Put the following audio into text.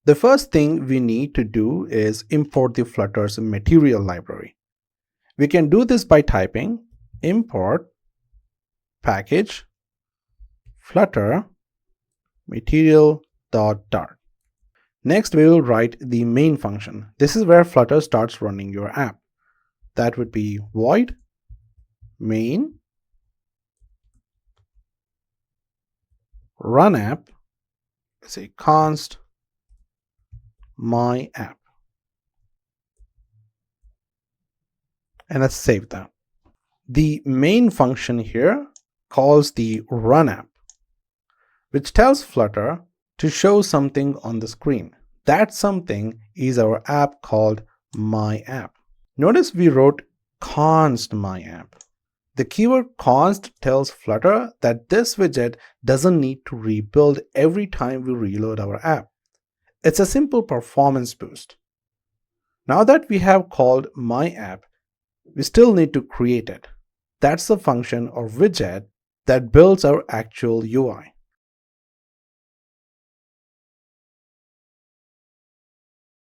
The first thing we need to do is import the Flutter's Material Library. We can do this by typing import package flutter material.dart. Next, we will write the main function. This is where Flutter starts running your app. That would be void main run app, say const MyApp. And let's save that. The main function here calls the run app, which tells Flutter to show something on the screen. That something is our app called MyApp. Notice we wrote const MyApp. The keyword const tells Flutter that this widget doesn't need to rebuild every time we reload our app. It's a simple performance boost. Now that we have called MyApp, we still need to create it. That's the function or widget that builds our actual UI.